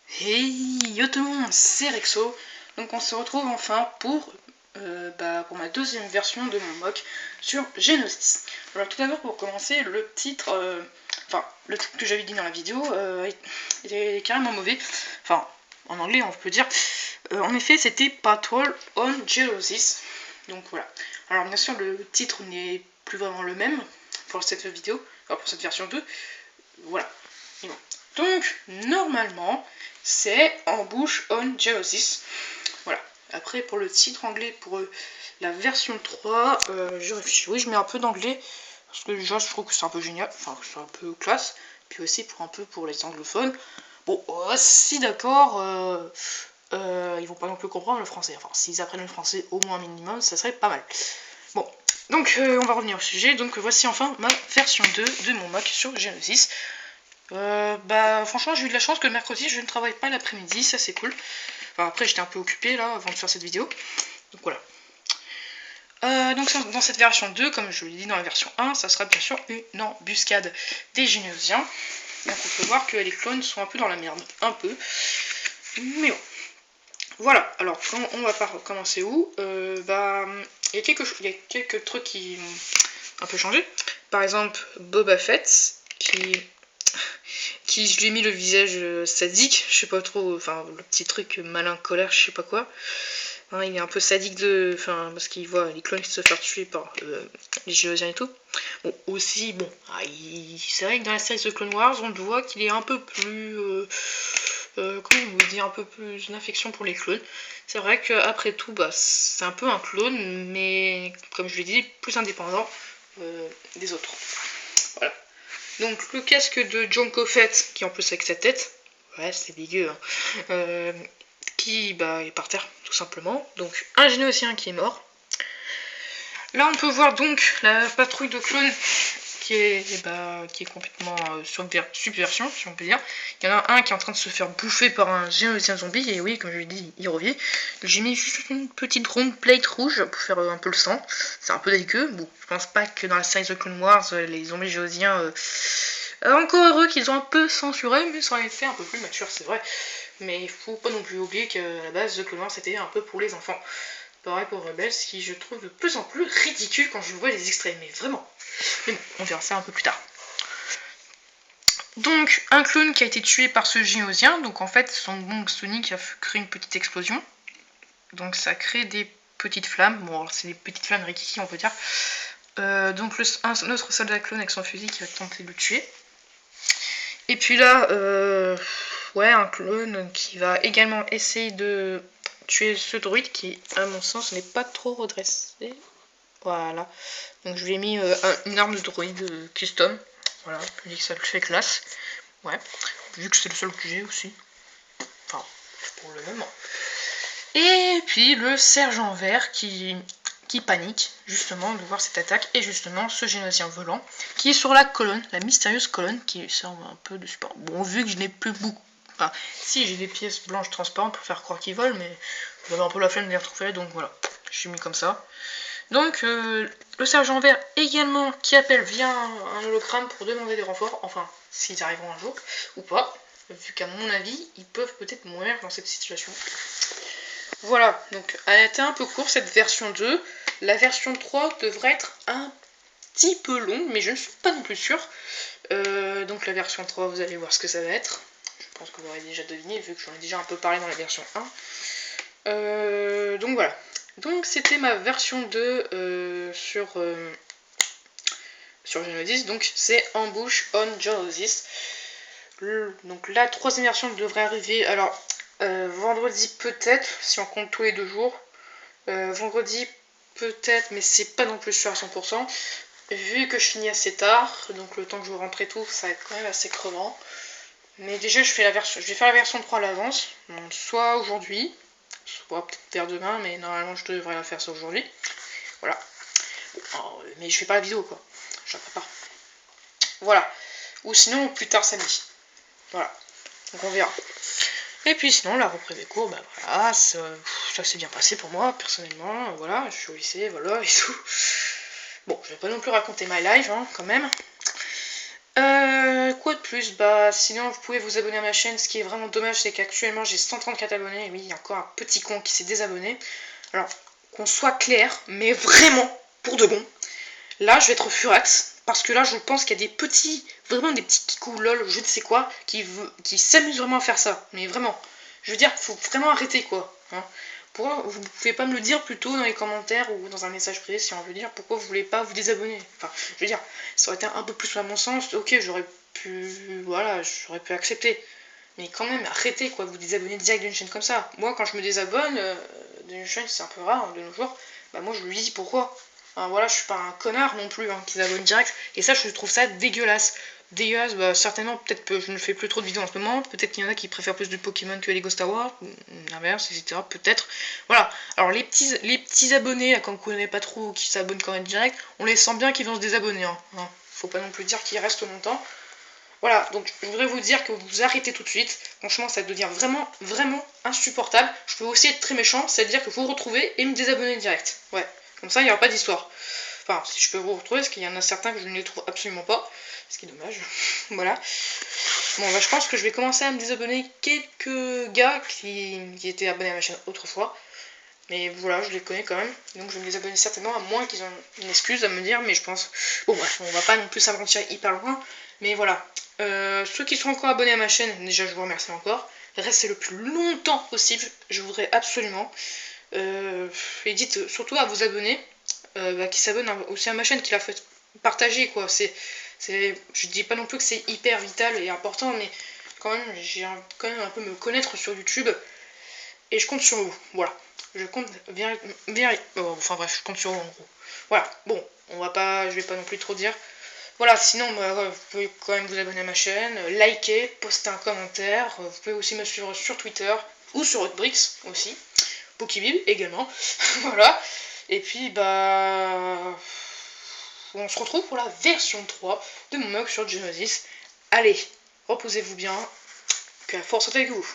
Hey yo tout le monde, c'est Rexo. Donc on se retrouve enfin pour ma deuxième version de mon mock sur Genesis. Alors tout d'abord pour commencer, le titre, le titre que j'avais dit dans la vidéo était carrément mauvais. Enfin, en anglais on peut dire. En effet c'était Patrol on Genesis. Donc voilà. Alors bien sûr le titre n'est plus vraiment le même pour cette vidéo, enfin pour cette version 2. Voilà. Donc, normalement, c'est Ambush on Genesis. Voilà. Après, pour le titre anglais, pour la version 3, je réfléchis. Oui, je mets un peu d'anglais, parce que déjà, je trouve que c'est un peu génial, enfin, c'est un peu classe. Puis aussi, pour les anglophones. Bon, si d'accord, ils vont pas non plus comprendre le français. Enfin, s'ils apprennent le français au moins un minimum, ça serait pas mal. Bon, donc on va revenir au sujet. Donc voici enfin ma version 2 de mon mock sur Genesis. Franchement j'ai eu de la chance que le mercredi je ne travaille pas l'après-midi, ça c'est cool. Enfin, après j'étais un peu occupé là avant de faire cette vidéo. Donc voilà. Donc dans cette version 2, comme je l'ai dit dans la version 1, ça sera bien sûr une embuscade des Généosiens. Donc on peut voir que les clones sont un peu dans la merde. Un peu. Mais bon. Voilà, alors on va pas recommencer où il y a quelques trucs qui ont un peu changé. Par exemple, Boba Fett, qui je lui ai mis le visage sadique, je sais pas trop, enfin le petit truc malin colère, je sais pas quoi. Hein, il est un peu sadique parce qu'il voit les clones se faire tuer par les Géosiens et tout. Bon, aussi, bon, c'est vrai que dans la série The Clone Wars, on voit qu'il est un peu plus, comment on vous dit, un peu plus une affection pour les clones. C'est vrai qu'après tout, c'est un peu un clone, mais comme je l'ai dit, plus indépendant des autres. Voilà. Donc le casque de Jango Fett, qui est en plus avec sa tête, ouais c'est dégueu, hein, qui est par terre tout simplement. Donc un génocien qui est mort. Là on peut voir donc la patrouille de clones qui est complètement subversion, si on peut dire. Il y en a un qui est en train de se faire bouffer par un génocien zombie, et oui, comme je l'ai dit, il revient. J'ai mis juste une petite ronde plate rouge pour faire un peu le sang. C'est un peu dégueu. Bon, je pense pas que dans la série The Clone Wars, les zombies géosiens... encore heureux qu'ils ont un peu censuré, mais ça aurait été un peu plus mature, c'est vrai. Mais il faut pas non plus oublier qu'à la base, The Clone Wars c'était un peu pour les enfants. Pareil pour Rebels, qui je trouve de plus en plus ridicule quand je vois les extraits, mais vraiment. Mais bon, on verra ça un peu plus tard. Donc, un clone qui a été tué par ce géosien, donc en fait, son bong sonic a créé une petite explosion. Donc ça crée des petites flammes, bon alors c'est des petites flammes rikiki on peut dire. Donc un autre soldat clone avec son fusil qui va tenter de le tuer. Et puis là, un clone qui va également essayer de tuer ce droïde qui, à mon sens, n'est pas trop redressé. Voilà. Donc je lui ai mis une arme de droïde custom. Voilà, je dis que ça le fait classe. Ouais. Vu que c'est le seul que j'ai aussi. Enfin, pour le moment. Et puis le sergent vert qui panique justement de voir cette attaque et justement ce génosien volant qui est sur la colonne, la mystérieuse colonne qui sert un peu de support. Bon, vu que je n'ai plus beaucoup, enfin si j'ai des pièces blanches transparentes pour faire croire qu'ils volent, mais j'avais un peu la flemme de les retrouver, donc voilà, je suis mis comme ça. Donc le sergent vert également qui appelle via un hologramme pour demander des renforts, enfin s'ils arriveront un jour ou pas, vu qu'à mon avis ils peuvent peut-être mourir dans cette situation. Voilà, donc elle a été un peu courte cette version 2. La version 3 devrait être un petit peu longue, mais je ne suis pas non plus sûre. Donc la version 3, vous allez voir ce que ça va être. Je pense que vous aurez déjà deviné, vu que j'en ai déjà un peu parlé dans la version 1. Donc voilà. Donc c'était ma version 2 sur Genesis. Donc c'est Ambush on Genesis. Donc la troisième version devrait arriver... Alors, vendredi peut-être, si on compte tous les 2 jours. Vendredi peut-être, mais c'est pas non plus sûr à 100%. Vu que je finis assez tard, donc le temps que je rentre et tout, ça va être quand même assez crevant. Mais déjà, je vais faire la version 3 à l'avance. Soit aujourd'hui, soit peut-être vers demain, mais normalement je devrais la faire ça aujourd'hui. Voilà. Mais je fais pas la vidéo quoi. Je la prépare. Voilà. Ou sinon plus tard samedi. Voilà. Donc on verra. Et puis sinon, la reprise des cours, voilà, ça s'est bien passé pour moi, personnellement, voilà, je suis au lycée, voilà, et tout. Bon, je vais pas non plus raconter my life, hein, quand même. Quoi de plus, bah sinon vous pouvez vous abonner à ma chaîne. Ce qui est vraiment dommage, c'est qu'actuellement j'ai 134 abonnés, et oui, il y a encore un petit con qui s'est désabonné. Alors, qu'on soit clair, mais vraiment, pour de bon, là je vais être furax, parce que là je pense qu'il y a des petits, vraiment des petits kikous lol, je ne sais quoi, qui s'amusent vraiment à faire ça, mais vraiment. Je veux dire, faut vraiment arrêter quoi. Hein. Pourquoi vous pouvez pas me le dire plutôt dans les commentaires ou dans un message privé si on veut dire pourquoi vous voulez pas vous désabonner. Enfin, je veux dire, ça aurait été un peu plus à mon sens, ok, j'aurais pu, voilà, j'aurais pu accepter. Mais quand même, arrêtez quoi, vous désabonner direct d'une chaîne comme ça. Moi, quand je me désabonne d'une chaîne, c'est un peu rare hein, de nos jours, bah moi je lui dis pourquoi. Enfin, voilà, je suis pas un connard non plus hein, qui s'abonne direct. Et ça, je trouve ça dégueulasse. Dégueulasse, bah certainement, peut-être que je ne fais plus trop de vidéos en ce moment. Peut-être qu'il y en a qui préfèrent plus du Pokémon que les Lego Star Wars, ou l'inverse, etc. Peut-être. Voilà. Alors les petits abonnés, là, quand vous connaissez pas trop, qui s'abonnent quand même direct, on les sent bien qu'ils vont se désabonner. Hein. Faut pas non plus dire qu'ils restent longtemps. Voilà, donc je voudrais vous dire que vous arrêtez tout de suite. Franchement, ça devient vraiment, vraiment insupportable. Je peux aussi être très méchant, c'est-à-dire que vous vous retrouvez et me désabonner direct. Ouais, comme ça, il n'y aura pas d'histoire. Enfin, si je peux vous retrouver, parce qu'il y en a certains que je ne les trouve absolument pas. Ce qui est dommage. Voilà. Bon, bah, je pense que je vais commencer à me désabonner quelques gars qui étaient abonnés à ma chaîne autrefois. Mais voilà, je les connais quand même. Donc je vais me désabonner certainement, à moins qu'ils aient une excuse à me dire. Mais je pense... Bon, bref, on va pas non plus s'aventurer hyper loin. Mais voilà. Ceux qui sont encore abonnés à ma chaîne, déjà, je vous remercie encore. Restez le plus longtemps possible. Je voudrais absolument. Et dites surtout à vos abonnés qui s'abonnent aussi à ma chaîne, qui la fait partager, quoi. Je dis pas non plus que c'est hyper vital et important, mais quand même, j'ai quand même un peu me connaître sur YouTube. Et je compte sur vous, voilà. Je compte enfin bref, je compte sur vous en gros. Voilà, bon, je vais pas non plus trop dire. Voilà, sinon, bah, vous pouvez quand même vous abonner à ma chaîne, liker, poster un commentaire. Vous pouvez aussi me suivre sur Twitter ou sur Hotbrix aussi. Pokébib également. Voilà. Et puis, bah... on se retrouve pour la version 3 de mon mug sur Genesis. Allez, reposez-vous bien. Que la force soit avec vous.